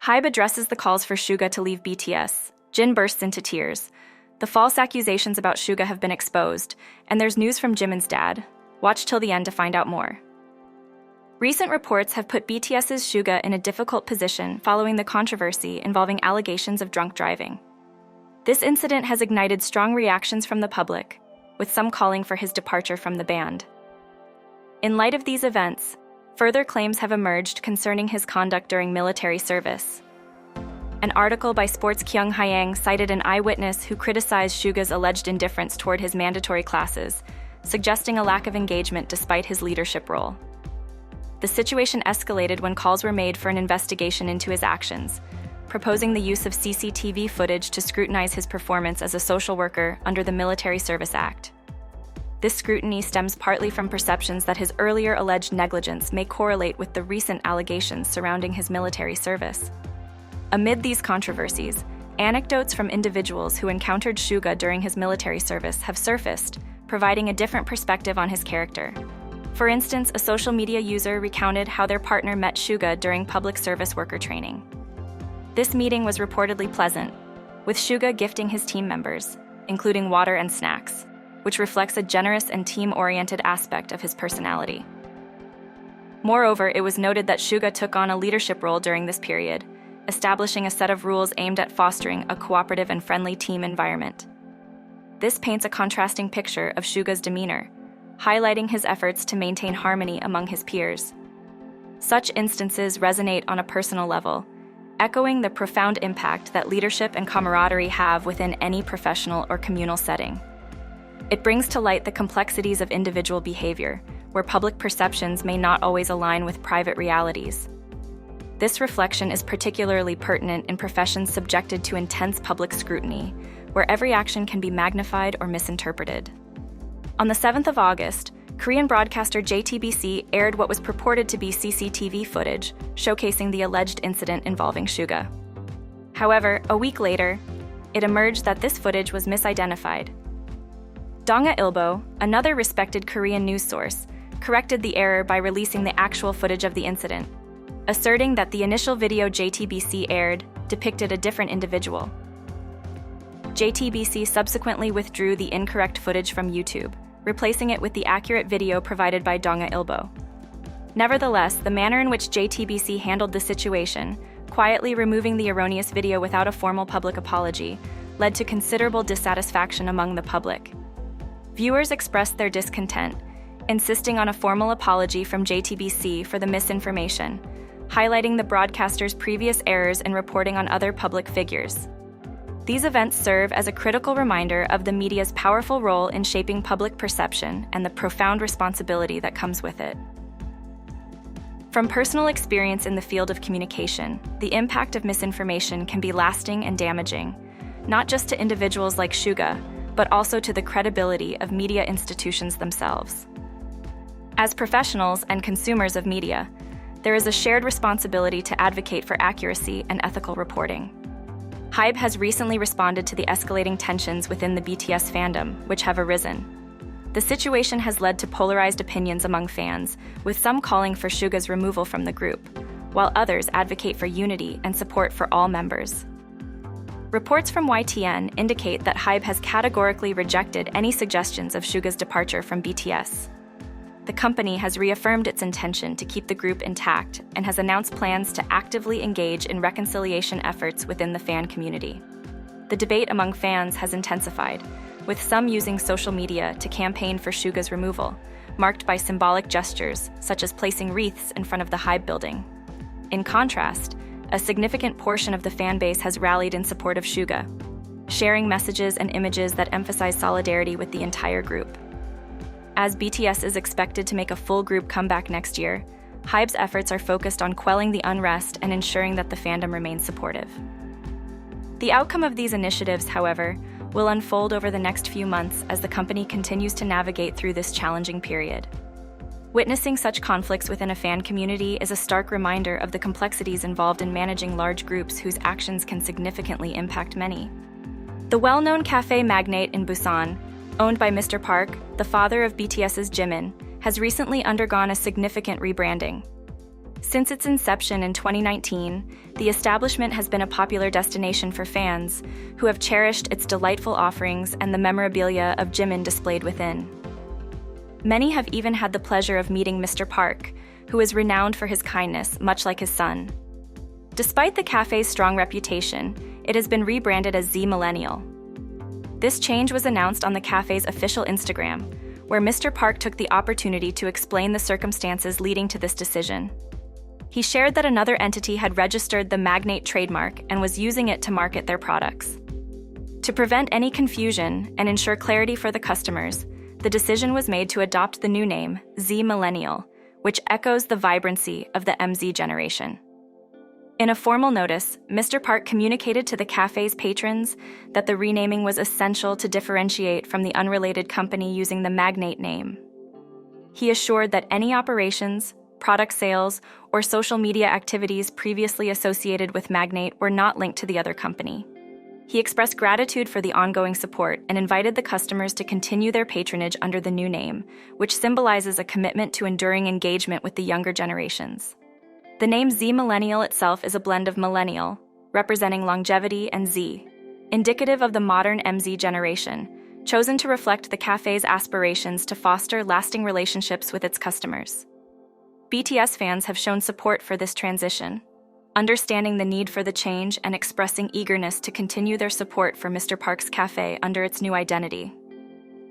HYBE addresses the calls for Suga to leave BTS. Jin bursts into tears. The false accusations about Suga have been exposed, and there's news from Jimin's dad. Watch till the end to find out more. Recent reports have put BTS's Suga in a difficult position following the controversy involving allegations of drunk driving. This incident has ignited strong reactions from the public, with some calling for his departure from the band. In light of these events, further claims have emerged concerning his conduct during military service. An article by Sports Kyung Hyang cited an eyewitness who criticized Suga's alleged indifference toward his mandatory classes, suggesting a lack of engagement despite his leadership role. The situation escalated when calls were made for an investigation into his actions, proposing the use of CCTV footage to scrutinize his performance as a social worker under the Military Service Act. This scrutiny stems partly from perceptions that his earlier alleged negligence may correlate with the recent allegations surrounding his military service. Amid these controversies, anecdotes from individuals who encountered Suga during his military service have surfaced, providing a different perspective on his character. For instance, a social media user recounted how their partner met Suga during public service worker training. This meeting was reportedly pleasant, with Suga gifting his team members, including water and snacks, which reflects a generous and team-oriented aspect of his personality. Moreover, it was noted that Suga took on a leadership role during this period, establishing a set of rules aimed at fostering a cooperative and friendly team environment. This paints a contrasting picture of Suga's demeanor, highlighting his efforts to maintain harmony among his peers. Such instances resonate on a personal level, echoing the profound impact that leadership and camaraderie have within any professional or communal setting. It brings to light the complexities of individual behavior, where public perceptions may not always align with private realities. This reflection is particularly pertinent in professions subjected to intense public scrutiny, where every action can be magnified or misinterpreted. On the 7th of August, Korean broadcaster JTBC aired what was purported to be CCTV footage, showcasing the alleged incident involving Suga. However, a week later, it emerged that this footage was misidentified. Donga Ilbo, another respected Korean news source, corrected the error by releasing the actual footage of the incident, asserting that the initial video JTBC aired depicted a different individual. JTBC subsequently withdrew the incorrect footage from YouTube, replacing it with the accurate video provided by Donga Ilbo. Nevertheless, the manner in which JTBC handled the situation, quietly removing the erroneous video without a formal public apology, led to considerable dissatisfaction among the public. Viewers expressed their discontent, insisting on a formal apology from JTBC for the misinformation, highlighting the broadcaster's previous errors in reporting on other public figures. These events serve as a critical reminder of the media's powerful role in shaping public perception and the profound responsibility that comes with it. From personal experience in the field of communication, the impact of misinformation can be lasting and damaging, not just to individuals like Suga, but also to the credibility of media institutions themselves. As professionals and consumers of media, there is a shared responsibility to advocate for accuracy and ethical reporting. HYBE has recently responded to the escalating tensions within the BTS fandom, which have arisen. The situation has led to polarized opinions among fans, with some calling for Suga's removal from the group, while others advocate for unity and support for all members. Reports from YTN indicate that HYBE has categorically rejected any suggestions of Suga's departure from BTS. The company has reaffirmed its intention to keep the group intact and has announced plans to actively engage in reconciliation efforts within the fan community. The debate among fans has intensified, with some using social media to campaign for Suga's removal, marked by symbolic gestures such as placing wreaths in front of the HYBE building. In contrast, a significant portion of the fan base has rallied in support of Suga, sharing messages and images that emphasize solidarity with the entire group. As BTS is expected to make a full group comeback next year, HYBE's efforts are focused on quelling the unrest and ensuring that the fandom remains supportive. The outcome of these initiatives, however, will unfold over the next few months as the company continues to navigate through this challenging period. Witnessing such conflicts within a fan community is a stark reminder of the complexities involved in managing large groups whose actions can significantly impact many. The well-known cafe magnate in Busan, owned by Mr. Park, the father of BTS's Jimin, has recently undergone a significant rebranding. Since its inception in 2019, the establishment has been a popular destination for fans who have cherished its delightful offerings and the memorabilia of Jimin displayed within. Many have even had the pleasure of meeting Mr. Park, who is renowned for his kindness, much like his son. Despite the cafe's strong reputation, it has been rebranded as Z Millennial. This change was announced on the cafe's official Instagram, where Mr. Park took the opportunity to explain the circumstances leading to this decision. He shared that another entity had registered the Magnate trademark and was using it to market their products. To prevent any confusion and ensure clarity for the customers, the decision was made to adopt the new name, Z Millennial, which echoes the vibrancy of the MZ generation. In a formal notice, Mr. Park communicated to the cafe's patrons that the renaming was essential to differentiate from the unrelated company using the Magnate name. He assured that any operations, product sales, or social media activities previously associated with Magnate were not linked to the other company. He expressed gratitude for the ongoing support and invited the customers to continue their patronage under the new name, which symbolizes a commitment to enduring engagement with the younger generations. The name Z Millennial itself is a blend of millennial, representing longevity, and Z, indicative of the modern MZ generation, chosen to reflect the cafe's aspirations to foster lasting relationships with its customers. BTS fans have shown support for this transition, understanding the need for the change and expressing eagerness to continue their support for Mr. Park's cafe under its new identity.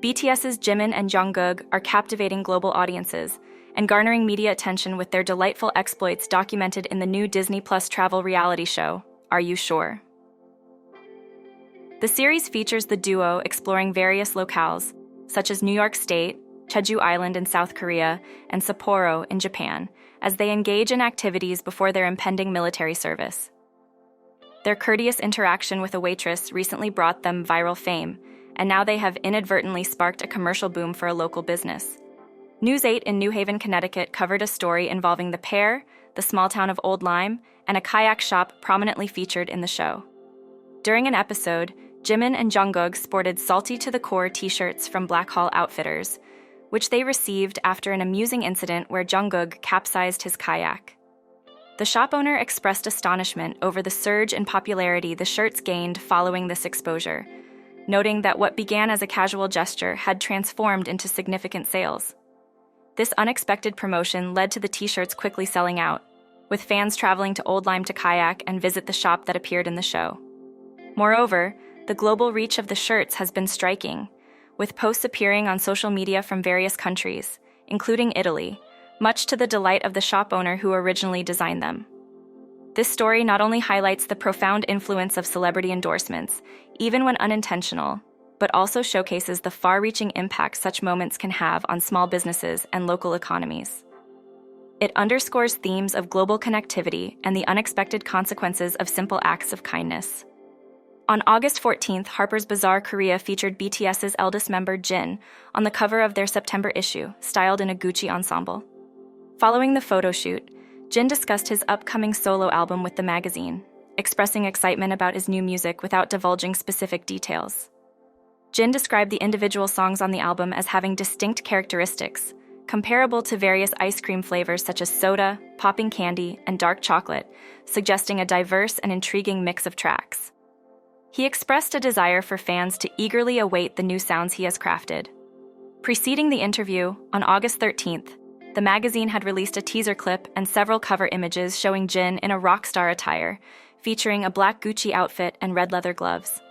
BTS's Jimin and Jungkook are captivating global audiences and garnering media attention with their delightful exploits documented in the new Disney Plus travel reality show, Are You Sure? The series features the duo exploring various locales, such as New York State, Jeju Island in South Korea, and Sapporo in Japan, as they engage in activities before their impending military service. Their courteous interaction with a waitress recently brought them viral fame, and now they have inadvertently sparked a commercial boom for a local business. News 8 in New Haven, Connecticut covered a story involving the pair, the small town of Old Lyme, and a kayak shop prominently featured in the show. During an episode, Jimin and Jungkook sported salty to the core t-shirts from Black Hall Outfitters, which they received after an amusing incident where Jungkook capsized his kayak. The shop owner expressed astonishment over the surge in popularity the shirts gained following this exposure, noting that what began as a casual gesture had transformed into significant sales. This unexpected promotion led to the t-shirts quickly selling out, with fans traveling to Old Lyme to kayak and visit the shop that appeared in the show. Moreover, the global reach of the shirts has been striking, with posts appearing on social media from various countries, including Italy, much to the delight of the shop owner who originally designed them. This story not only highlights the profound influence of celebrity endorsements, even when unintentional, but also showcases the far-reaching impact such moments can have on small businesses and local economies. It underscores themes of global connectivity and the unexpected consequences of simple acts of kindness. On August 14th, Harper's Bazaar Korea featured BTS's eldest member, Jin, on the cover of their September issue, styled in a Gucci ensemble. Following the photo shoot, Jin discussed his upcoming solo album with the magazine, expressing excitement about his new music without divulging specific details. Jin described the individual songs on the album as having distinct characteristics, comparable to various ice cream flavors such as soda, popping candy, and dark chocolate, suggesting a diverse and intriguing mix of tracks. He expressed a desire for fans to eagerly await the new sounds he has crafted. Preceding the interview, on August 13th, the magazine had released a teaser clip and several cover images showing Jin in a rock star attire, featuring a black Gucci outfit and red leather gloves.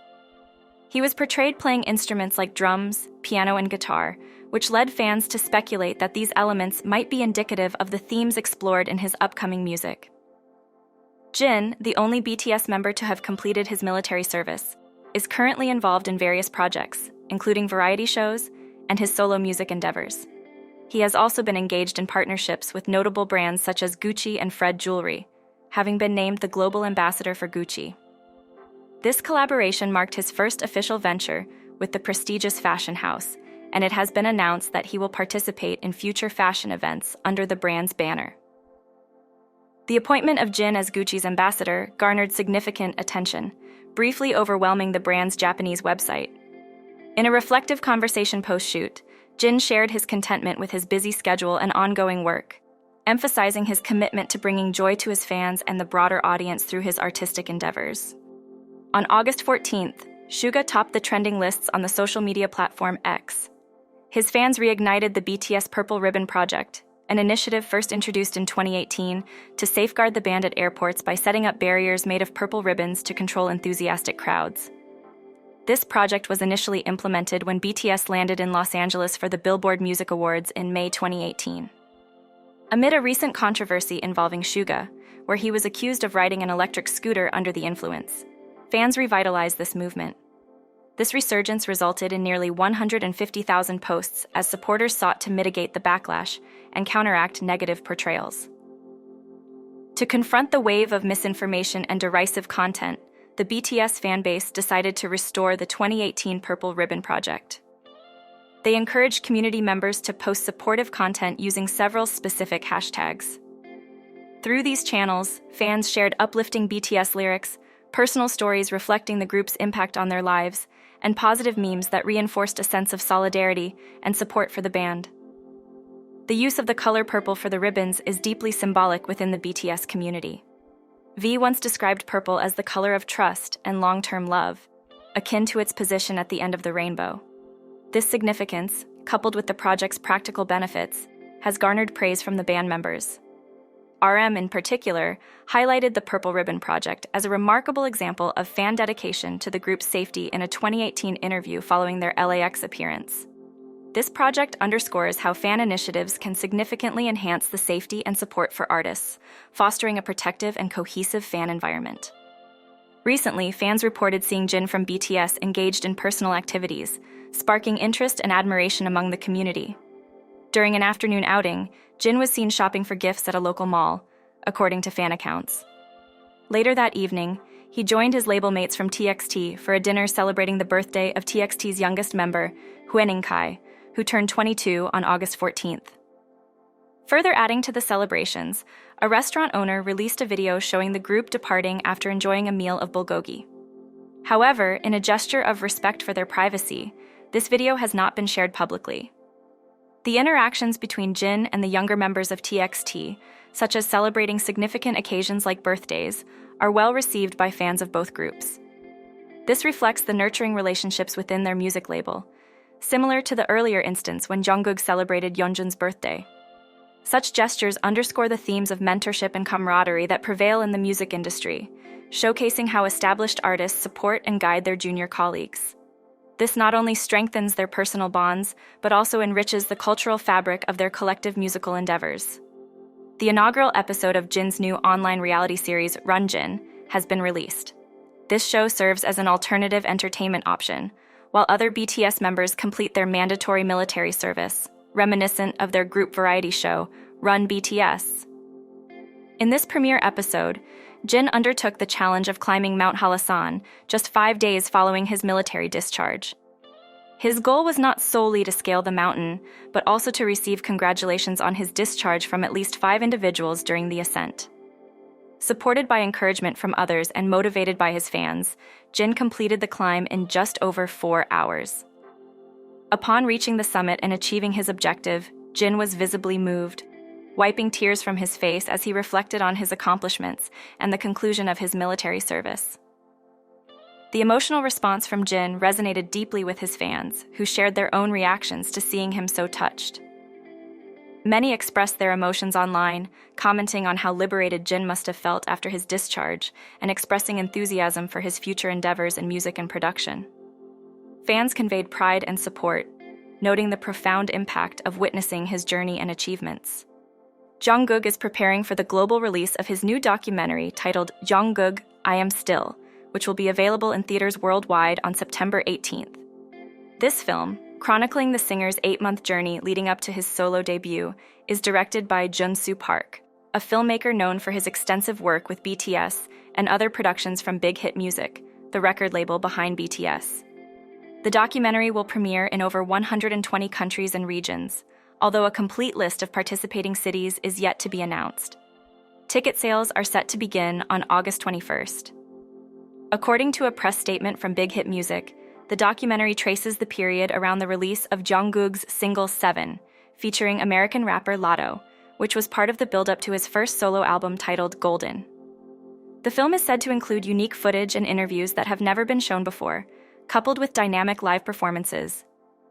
He was portrayed playing instruments like drums, piano, and guitar, which led fans to speculate that these elements might be indicative of the themes explored in his upcoming music. Jin, the only BTS member to have completed his military service, is currently involved in various projects, including variety shows and his solo music endeavors. He has also been engaged in partnerships with notable brands such as Gucci and Fred Jewelry, having been named the global ambassador for Gucci. This collaboration marked his first official venture with the prestigious fashion house, and it has been announced that he will participate in future fashion events under the brand's banner. The appointment of Jin as Gucci's ambassador garnered significant attention, briefly overwhelming the brand's Japanese website. In a reflective conversation post-shoot, Jin shared his contentment with his busy schedule and ongoing work, emphasizing his commitment to bringing joy to his fans and the broader audience through his artistic endeavors. On August 14th, Suga topped the trending lists on the social media platform X. His fans reignited the BTS Purple Ribbon Project, an initiative first introduced in 2018 to safeguard the band at airports by setting up barriers made of purple ribbons to control enthusiastic crowds. This project was initially implemented when BTS landed in Los Angeles for the Billboard Music Awards in May 2018. Amid a recent controversy involving Suga, where he was accused of riding an electric scooter under the influence, fans revitalized this movement. This resurgence resulted in nearly 150,000 posts as supporters sought to mitigate the backlash and counteract negative portrayals. To confront the wave of misinformation and derisive content, the BTS fanbase decided to restore the 2018 Purple Ribbon Project. They encouraged community members to post supportive content using several specific hashtags. Through these channels, fans shared uplifting BTS lyrics, personal stories reflecting the group's impact on their lives, and positive memes that reinforced a sense of solidarity and support for the band. The use of the color purple for the ribbons is deeply symbolic within the BTS community. V once described purple as the color of trust and long-term love, akin to its position at the end of the rainbow. This significance, coupled with the project's practical benefits, has garnered praise from the band members. RM, in particular, highlighted the Purple Ribbon Project as a remarkable example of fan dedication to the group's safety in a 2018 interview following their LAX appearance. This project underscores how fan initiatives can significantly enhance the safety and support for artists, fostering a protective and cohesive fan environment. Recently, fans reported seeing Jin from BTS engaged in personal activities, sparking interest and admiration among the community. During an afternoon outing, Jin was seen shopping for gifts at a local mall, according to fan accounts. Later that evening, he joined his label mates from TXT for a dinner celebrating the birthday of TXT's youngest member, Hwenning Kai, who turned 22 on August 14th. Further adding to the celebrations, a restaurant owner released a video showing the group departing after enjoying a meal of bulgogi. However, in a gesture of respect for their privacy, this video has not been shared publicly. The interactions between Jin and the younger members of TXT, such as celebrating significant occasions like birthdays, are well received by fans of both groups. This reflects the nurturing relationships within their music label, similar to the earlier instance when Jungkook celebrated Yeonjun's birthday. Such gestures underscore the themes of mentorship and camaraderie that prevail in the music industry, showcasing how established artists support and guide their junior colleagues. This not only strengthens their personal bonds, but also enriches the cultural fabric of their collective musical endeavors. The inaugural episode of Jin's new online reality series, Run Jin, has been released. This show serves as an alternative entertainment option, while other BTS members complete their mandatory military service, reminiscent of their group variety show, Run BTS. In this premiere episode, Jin undertook the challenge of climbing Mount Halasan just 5 days following his military discharge. His goal was not solely to scale the mountain, but also to receive congratulations on his discharge from at least 5 individuals during the ascent. Supported by encouragement from others and motivated by his fans, Jin completed the climb in just over 4 hours. Upon reaching the summit and achieving his objective, Jin was visibly moved, wiping tears from his face as he reflected on his accomplishments and the conclusion of his military service. The emotional response from Jin resonated deeply with his fans, who shared their own reactions to seeing him so touched. Many expressed their emotions online, commenting on how liberated Jin must have felt after his discharge and expressing enthusiasm for his future endeavors in music and production. Fans conveyed pride and support, noting the profound impact of witnessing his journey and achievements. Jungkook is preparing for the global release of his new documentary titled Jungkook, I Am Still, which will be available in theaters worldwide on September 18th. This film, chronicling the singer's 8-month journey leading up to his solo debut, is directed by Jun-Soo Park, a filmmaker known for his extensive work with BTS and other productions from Big Hit Music, the record label behind BTS. The documentary will premiere in over 120 countries and regions, although a complete list of participating cities is yet to be announced. Ticket sales are set to begin on August 21st. According to a press statement from Big Hit Music, the documentary traces the period around the release of Jungkook's single 7, featuring American rapper Latto, which was part of the build-up to his first solo album titled Golden. The film is said to include unique footage and interviews that have never been shown before, coupled with dynamic live performances.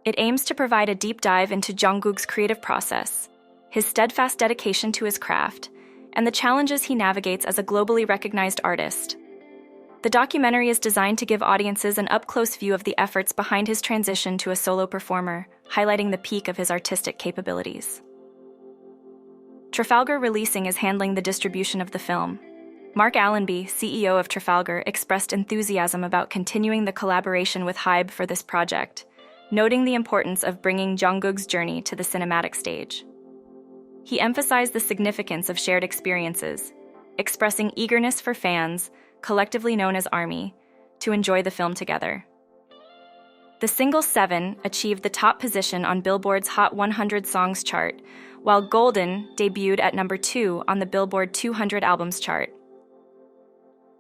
It aims to provide a deep dive into Jungkook's creative process, his steadfast dedication to his craft, and the challenges he navigates as a globally recognized artist. The documentary is designed to give audiences an up-close view of the efforts behind his transition to a solo performer, highlighting the peak of his artistic capabilities. Trafalgar Releasing is handling the distribution of the film. Mark Allenby, CEO of Trafalgar, expressed enthusiasm about continuing the collaboration with HYBE for this project, noting the importance of bringing Jungkook's journey to the cinematic stage. He emphasized the significance of shared experiences, expressing eagerness for fans, collectively known as ARMY, to enjoy the film together. The single 7 achieved the top position on Billboard's Hot 100 Songs chart, while Golden debuted at number 2 on the Billboard 200 Albums chart.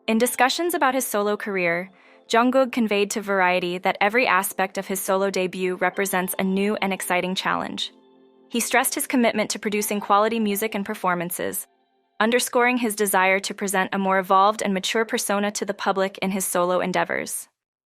In discussions about his solo career, Jungkook conveyed to Variety that every aspect of his solo debut represents a new and exciting challenge. He stressed his commitment to producing quality music and performances, underscoring his desire to present a more evolved and mature persona to the public in his solo endeavors.